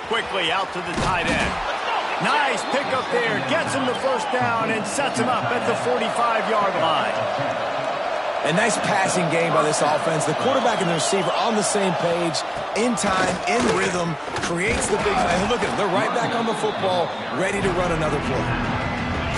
Quickly out to the tight end. Nice pickup there. Gets him the first down and sets him up at the 45-yard line. A nice passing game by this offense. The quarterback and the receiver on the same page, in time, in rhythm, creates the big play. Look at them. They're right back on the football, ready to run another play.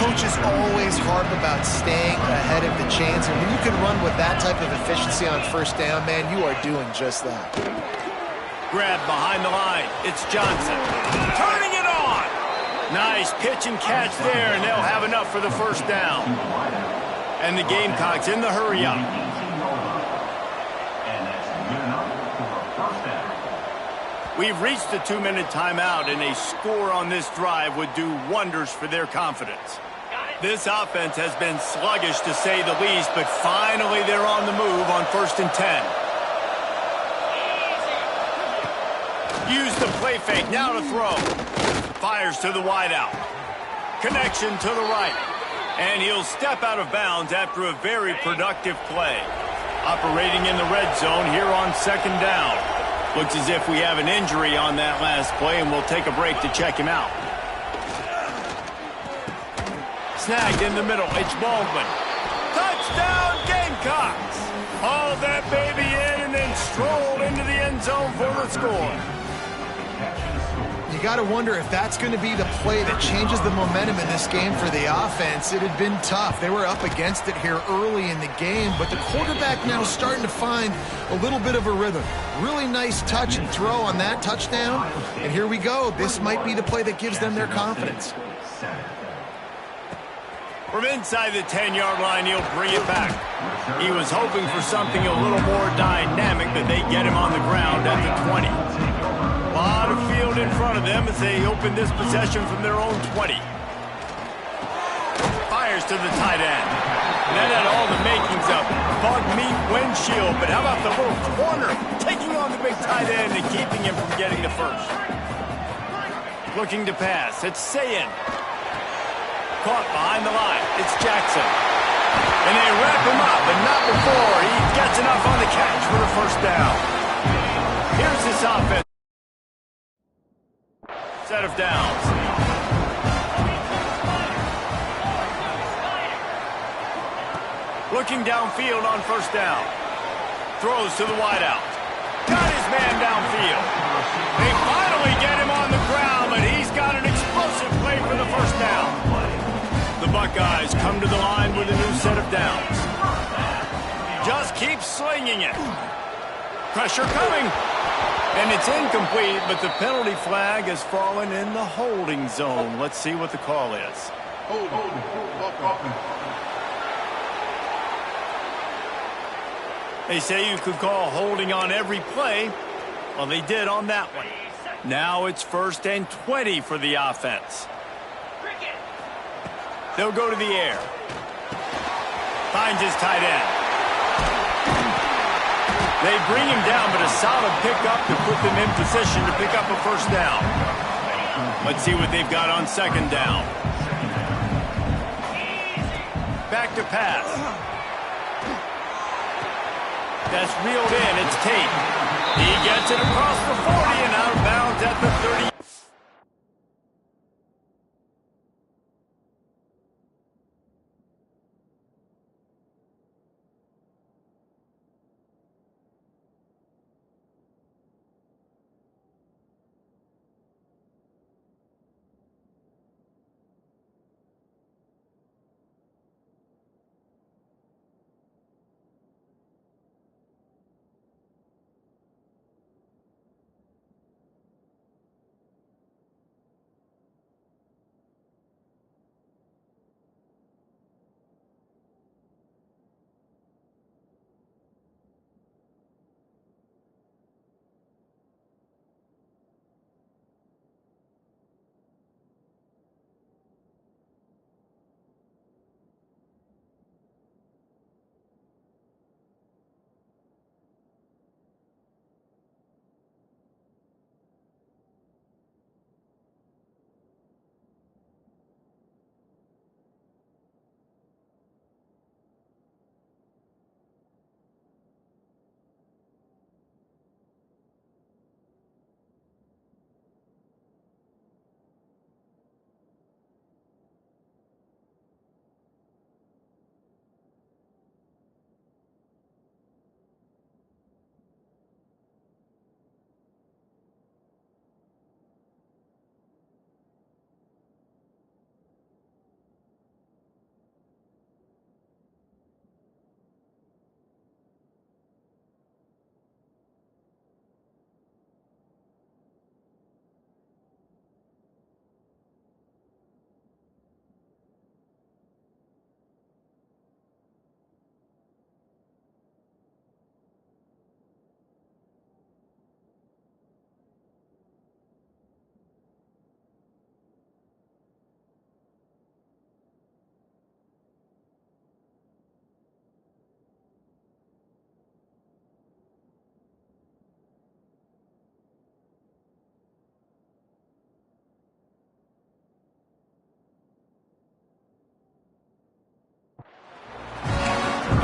Coaches always harp about staying ahead of the chains, and when you can run with that type of efficiency on first down, man, you are doing just that. Grab behind the line. It's Johnson. Turning it on. Nice pitch and catch there, and they'll have enough for the first down. And the Gamecocks in the hurry-up. We've reached the 2-minute timeout, and a score on this drive would do wonders for their confidence. This offense has been sluggish, to say the least, but finally they're on the move on 1st and 10. Use the play fake, now to throw. Fires to the wideout. Connection to the right. And he'll step out of bounds after a very productive play. Operating in the red zone here on 2nd down. Looks as if we have an injury on that last play, and we'll take a break to check him out. Snagged in the middle. It's Baldwin. Touchdown, Gamecocks! Haul that baby in and then stroll into the end zone for the score. You got to wonder if that's going to be the play that changes the momentum in this game for the offense. It had been tough. They were up against it here early in the game, but the quarterback now starting to find a little bit of a rhythm. Really nice touch and throw on that touchdown. And here we go. This might be the play that gives them their confidence. From inside the 10-yard line, he'll bring it back. He was hoping for something a little more dynamic, but they get him on the ground at the 20. A lot of field in front of them as they open this possession from their own 20. Fires to the tight end. That had all the makings of bug meat windshield, but how about the little corner taking on the big tight end and keeping him from getting the first? Looking to pass. It's Sayin. Caught behind the line. It's Jackson. And they wrap him up, but not before he gets enough on the catch for the first down. Here's this offense. Set of downs. Looking downfield on 1st down. Throws to the wideout. Got his man downfield. They finally get him on the ground, but he's got an explosive play for the first down. The Buckeyes come to the line with a new set of downs. Just keep slinging it. Pressure coming. And it's incomplete, but the penalty flag has fallen in the holding zone. Let's see what the call is. They say you could call holding on every play. Well, they did on that one. Now it's 1st and 20 for the offense. They'll go to the air. Finds his tight end. They bring him down, but a solid pickup to put them in position to pick up a first down. Let's see what they've got on 2nd down. Back to pass. That's reeled in. It's Tate. He gets it across the 40 and out of bounds at the 30.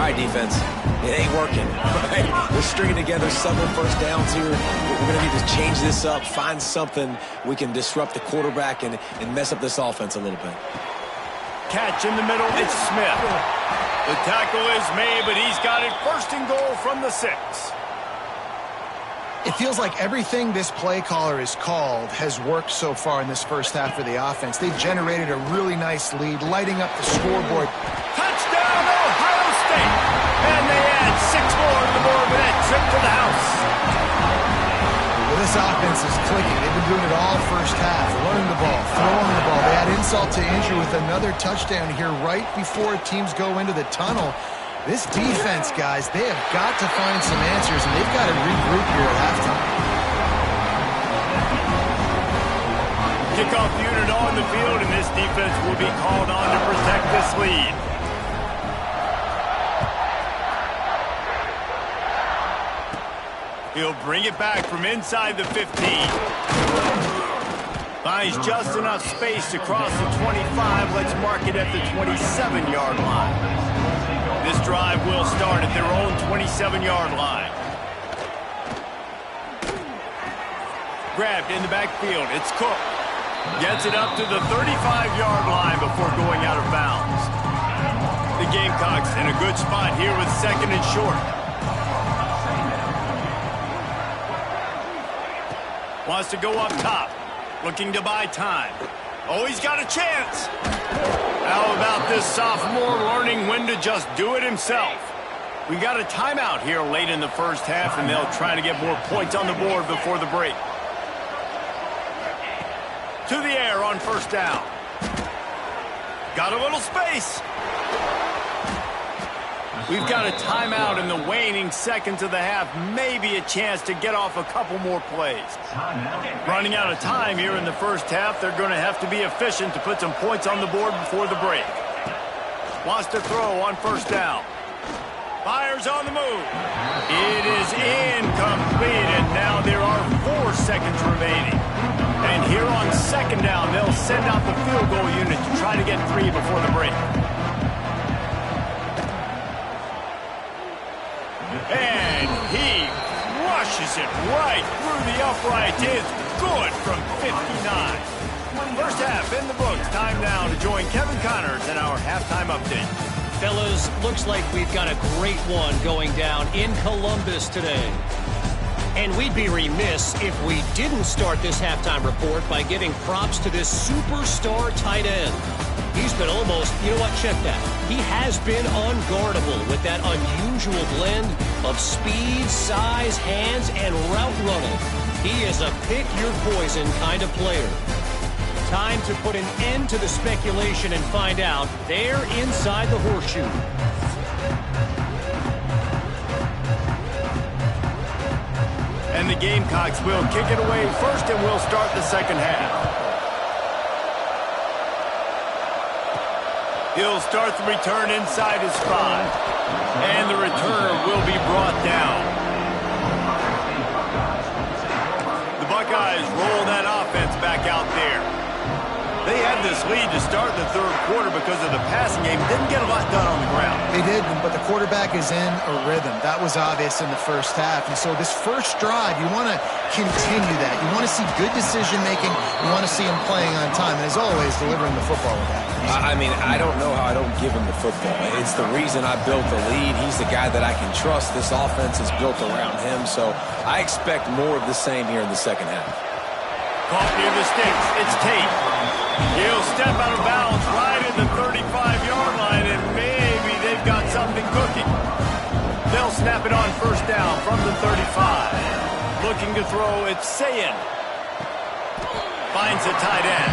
All right, defense, it ain't working. Right? We're stringing together several first downs here. We're going to need to change this up, find something we can disrupt the quarterback and mess up this offense a little bit. Catch in the middle, it's Smith. The tackle is made, but he's got it first and goal from the 6. It feels like everything this play caller has called has worked so far in this first half for the offense. They've generated a really nice lead, lighting up the scoreboard. Touchdown, Ohio State! And they add 6 more to the board with that trip to the house. Well, this offense is clicking. They've been doing it all first half, running the ball, throwing the ball. They add insult to injury with another touchdown here right before teams go into the tunnel. This defense, guys, they have got to find some answers, and they've got to regroup here at halftime. Kickoff unit on the field, and this defense will be called on to protect this lead. He'll bring it back from inside the 15. Finds just enough space to cross the 25. Let's mark it at the 27-yard line. This drive will start at their own 27-yard line. Grabbed in the backfield. It's Cook. Gets it up to the 35-yard line before going out of bounds. The Gamecocks in a good spot here with second and short. Wants to go up top. Looking to buy time. Oh, he's got a chance. How about this sophomore learning when to just do it himself? We got a timeout here late in the first half, and they'll try to get more points on the board before the break. To the air on first down. Got a little space. We've got a timeout in the waning seconds of the half. Maybe a chance to get off a couple more plays. Running out of time here in the first half. They're going to have to be efficient to put some points on the board before the break. Wants to throw on first down. Fires on the move. It is incomplete, and now there are 4 seconds remaining. And here on second down, they'll send out the field goal unit to try to get 3 before the break. And he rushes it right through the upright. It's good from 59. First half in the books. Time now to join Kevin Connors in our halftime update. Fellas, looks like we've got a great one going down in Columbus today. And we'd be remiss if we didn't start this halftime report by giving props to this superstar tight end. He's been almost, you know what, check that. He has been unguardable with that unusual blend of speed, size, hands, and route running. He is a pick-your-poison kind of player. Time to put an end to the speculation and find out. They're inside the horseshoe. And the Gamecocks will kick it away first, and we'll start the second half. He'll start the return inside his 5. And the returner will be brought down. The Buckeyes roll that offense back out there. They had this lead to start the third quarter because of the passing game. Didn't get a lot done on the ground. They did, but the quarterback is in a rhythm. That was obvious in the first half. And so this first drive, you want to continue that. You want to see good decision-making. You want to see him playing on time. And as always, delivering the football with that. I mean, I don't know how I don't give him the football. It's the reason I built the lead. He's the guy that I can trust. This offense is built around him. So I expect more of the same here in the second half. Caught near the sticks. It's Tate. He'll step out of bounds right at the 35-yard line, and maybe they've got something cooking. They'll snap it on first down from the 35. Looking to throw, it's Sayin. Finds a tight end.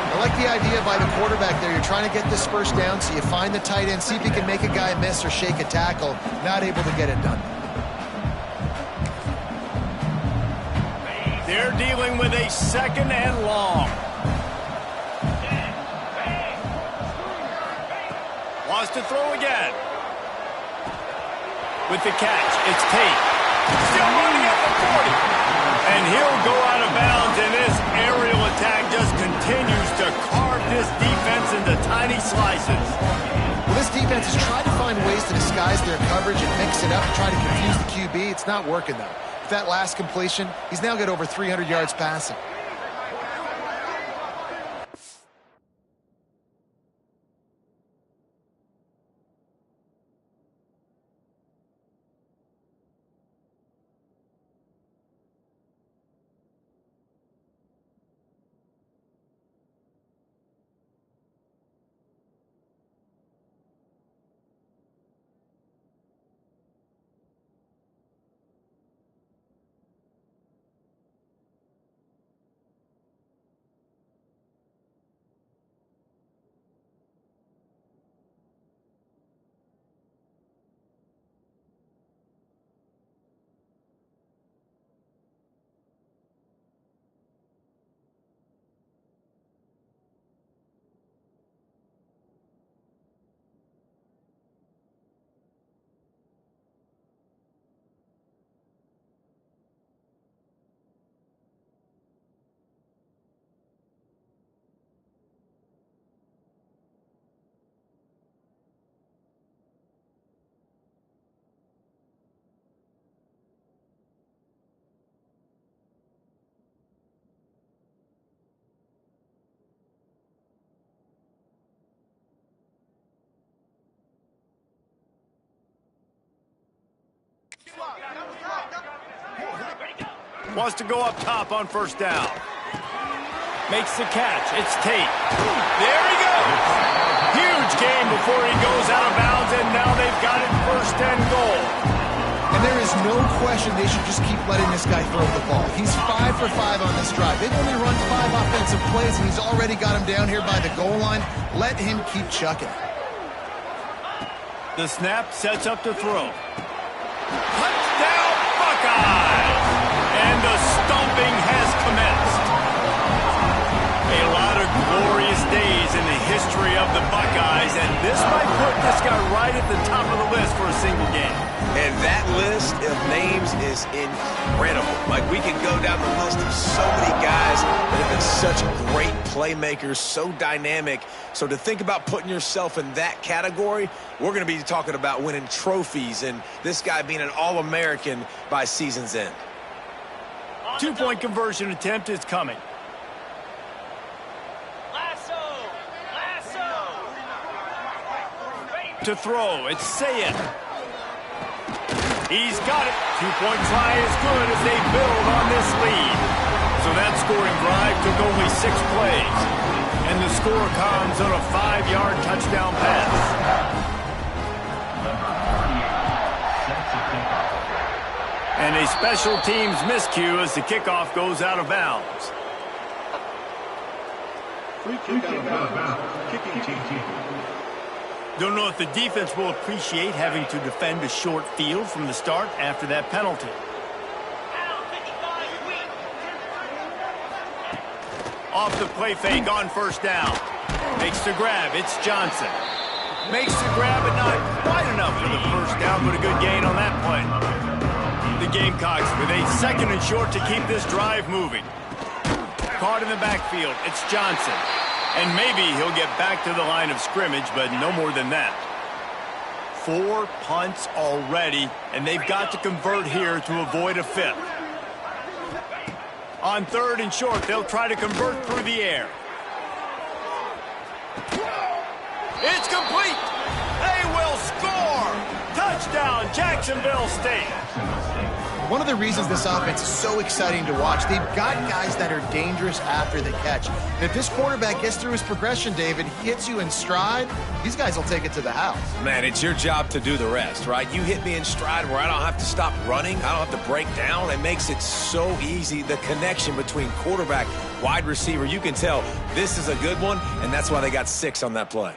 I like the idea by the quarterback there. You're trying to get this first down, so you find the tight end, see if you can make a guy miss or shake a tackle. Not able to get it done. They're dealing with a second and long. Wants to throw again. With the catch, it's Tate. Still running at the 40. And he'll go out of bounds, and this aerial attack just continues to carve this defense into tiny slices. Well, this defense has tried to find find ways to disguise their coverage and mix it up and try to confuse the QB. It's not working, though. With that last completion, he's now got over 300 yards passing. Wants to go up top on first down. Makes the catch. It's Tate. There he goes. Huge game before he goes out of bounds, and now they've got it first and goal. And there is no question they should just keep letting this guy throw the ball. He's 5 for 5 on this drive. They've only run 5 offensive plays, and he's already got him down here by the goal line. Let him keep chucking. The snap sets up to throw. Touchdown, Buckeyes! And the stomping has commenced. A lot of glorious days in the history of the Buckeyes, and this might put this guy right at the top of the list for a single game. And that list of names is incredible. Like, we can go down the list of so many guys that have been such great playmakers, so dynamic. So to think about putting yourself in that category, we're going to be talking about winning trophies and this guy being an All-American by season's end. 2-point conversion attempt is coming. To throw, it's Sayed. He's got it. 2-point try is good as they build on this lead. So that scoring drive took only 6 plays. And the score comes on a 5-yard touchdown pass. And a special teams miscue as the kickoff goes out of bounds. Free kick out of bounds. Kicking team. Don't know if the defense will appreciate having to defend a short field from the start after that penalty. Off the play fake on first down. Makes the grab. It's Johnson. Makes the grab, but not quite enough for the first down, but a good gain on that play. The Gamecocks with a 2nd and short to keep this drive moving. Caught in the backfield. It's Johnson. And maybe he'll get back to the line of scrimmage, but no more than that. 4 punts already, and they've got to convert here to avoid a 5th. On 3rd and short, they'll try to convert through the air. It's complete! They will score! Touchdown, Jacksonville State! One of the reasons this offense is so exciting to watch, they've got guys that are dangerous after the catch. And if this quarterback gets through his progression, David, he hits you in stride, these guys will take it to the house. Man, it's your job to do the rest, right? You hit me in stride where I don't have to stop running. I don't have to break down. It makes it so easy. The connection between quarterback, wide receiver, you can tell this is a good one, and that's why they got 6 on that play.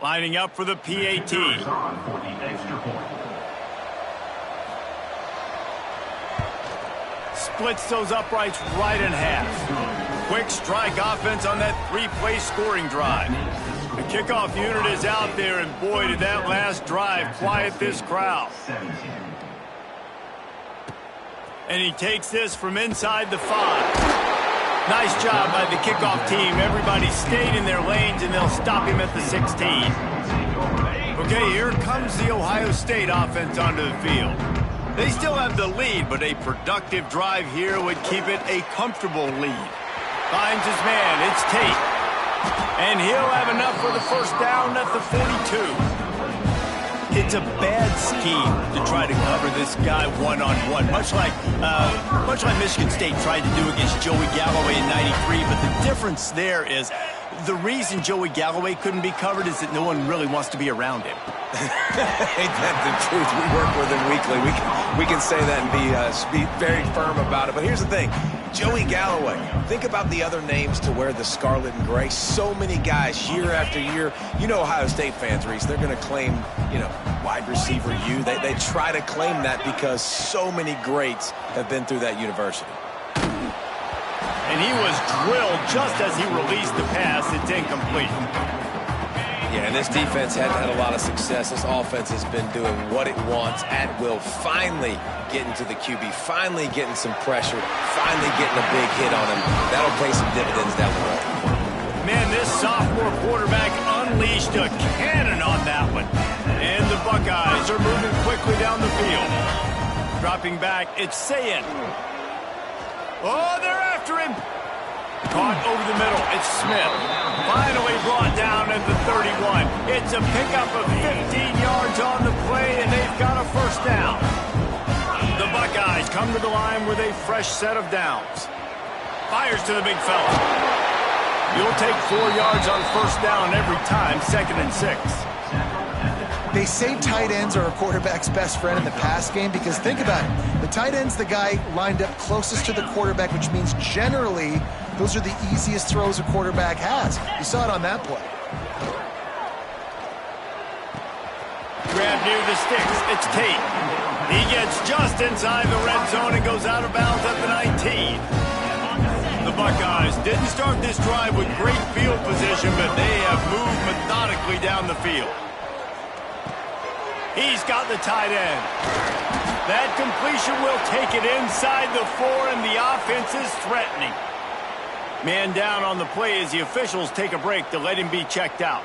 Lining up for the PAT. Splits those uprights right in half. Quick strike offense on that 3-play scoring drive. The kickoff unit is out there, and boy, did that last drive quiet this crowd. And he takes this from inside the 5. Nice job by the kickoff team. Everybody stayed in their lanes, and they'll stop him at the 16. Okay, here comes the Ohio State offense onto the field. They still have the lead, but a productive drive here would keep it a comfortable lead. Finds his man. It's Tate. And he'll have enough for the first down at the 42. It's a bad scheme to try to cover this guy one-on-one, much like Michigan State tried to do against Joey Galloway in '93. But the difference there is the reason Joey Galloway couldn't be covered is that no one really wants to be around him. Ain't that the truth? We work with him weekly. We can say that and be very firm about it. But here's the thing. Joey Galloway, think about the other names to wear the scarlet and gray. So many guys year after year. You know Ohio State fans, Reese, they're going to claim, wide receiver U. They try to claim that because so many greats have been through that university. And he was drilled just as he released the pass. It's incomplete. Yeah, and this defense hadn't had a lot of success. This offense has been doing what it wants at will. Finally getting to the QB, finally getting some pressure, finally getting a big hit on him. That'll pay some dividends down the road. Man, this sophomore quarterback unleashed a cannon on that one. And the Buckeyes are moving quickly down the field. Dropping back, it's Sayin. Oh, they're after him. Caught over the middle. It's Smith. Finally brought down at the 31. It's a pickup of 15 yards on the play, and they've got a first down. The Buckeyes come to the line with a fresh set of downs. Fires to the big fella. You'll take 4 yards on first down every time, 2nd and 6. They say tight ends are a quarterback's best friend in the pass game because think about it. The tight end's the guy lined up closest to the quarterback, which means generally those are the easiest throws a quarterback has. You saw it on that play. Grab near the sticks. It's Tate. He gets just inside the red zone and goes out of bounds at the 19. The Buckeyes didn't start this drive with great field position, but they have moved methodically down the field. He's got the tight end. That completion will take it inside the 4, and the offense is threatening. Man down on the play as the officials take a break to let him be checked out.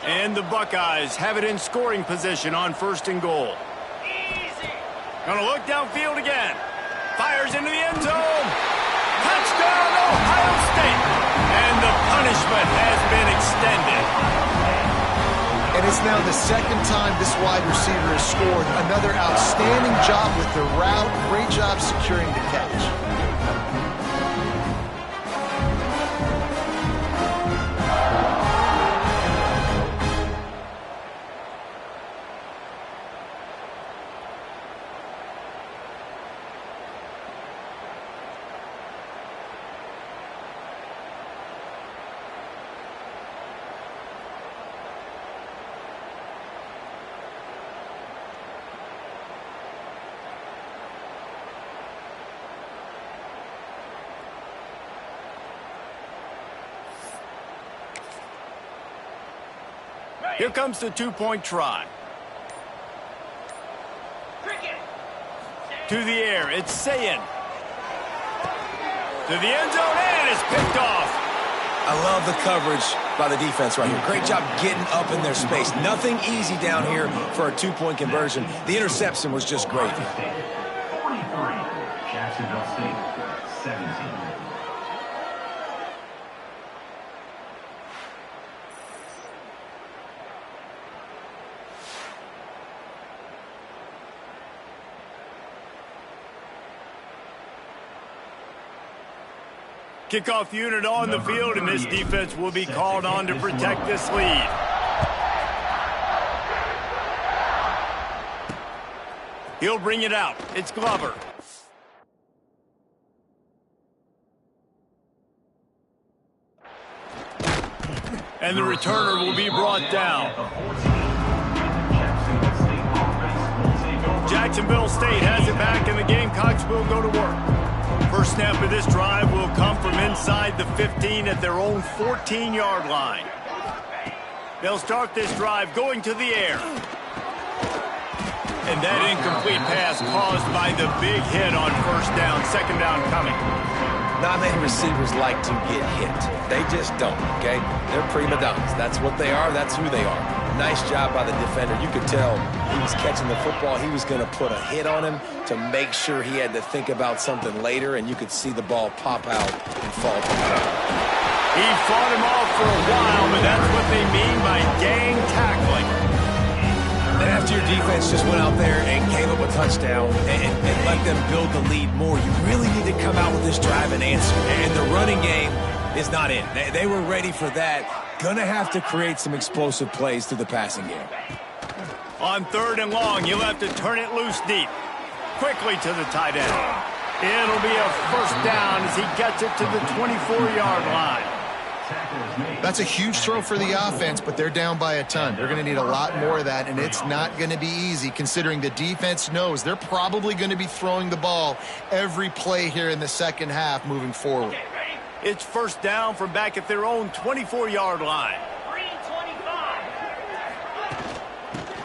And the Buckeyes have it in scoring position on 1st and goal. Gonna look downfield again. Fires into the end zone. Touchdown, Ohio State. And the punishment has been extended. And it's now the 2nd time this wide receiver has scored. Another outstanding job with the route. Great job securing the catch. Here comes the 2-point try. To the air, it's Sayin. To the end zone, and it's picked off. I love the coverage by the defense right here. Great job getting up in their space. Nothing easy down here for a 2-point conversion. The interception was just great. 43, Jacksonville State, 17. Kickoff unit on the field, and this defense will be called on to protect this lead. He'll bring it out. It's Glover. And the returner will be brought down. Jacksonville State has it back, and the Gamecocks will go to work. First snap of this drive will come from inside the 15 at their own 14-yard line. They'll start this drive going to the air. And that incomplete pass caused by the big hit on first down, second down coming. Not many receivers like to get hit. They just don't, okay? They're prima donnas. That's what they are. That's who they are. Nice job by the defender. You could tell he was catching the football. He was going to put a hit on him to make sure he had to think about something later, and you could see the ball pop out and fall to the ground. He fought him off for a while, but that's what they mean by gang tackling. And after your defense just went out there and gave up a touchdown and let them build the lead more, you really need to come out with this drive and answer. And the running game is not in. They were ready for that. Gonna have to create some explosive plays through the passing game. On third and long, you'll have to turn it loose deep. Quickly to the tight end. It'll be a first down as he gets it to the 24-yard line. That's a huge throw for the offense, but they're down by a ton. They're going to need a lot more of that, and it's not going to be easy considering the defense knows they're probably going to be throwing the ball every play here in the second half moving forward. It's first down from back at their own 24-yard line.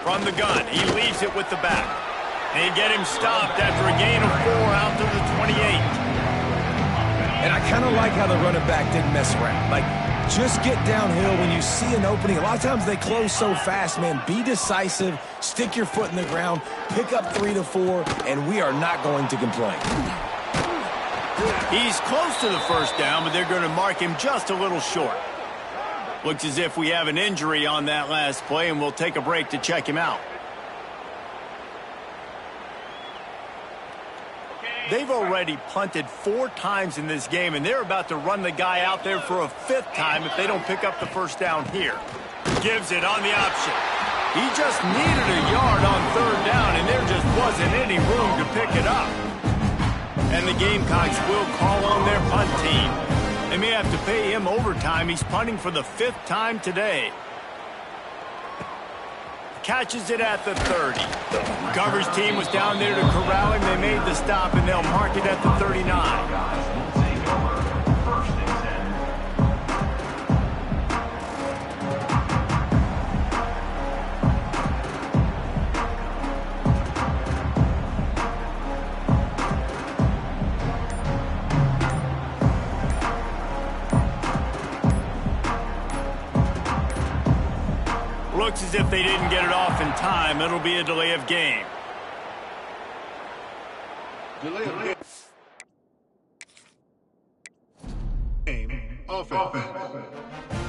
From the gun, he leaves it with the back. They get him stopped after a gain of 4 out to the 28. And I kind of like how the running back didn't mess around. Like, just get downhill when you see an opening. A lot of times they close so fast, man. Be decisive, stick your foot in the ground, pick up 3 to 4, and we are not going to complain. He's close to the first down, but they're going to mark him just a little short. Looks as if we have an injury on that last play, and we'll take a break to check him out. They've already punted 4 times in this game, and they're about to run the guy out there for a 5th time if they don't pick up the first down here. Gives it on the option. He just needed a yard on third down, and there just wasn't any room to pick it up. And the Gamecocks will call on their punt team. They may have to pay him overtime. He's punting for the 5th time today. Catches it at the 30. Coverage team was down there to corral him. They made the stop, and they'll mark it at the 39. Looks as if they didn't get it off in time. It'll be a delay of game. Game offense.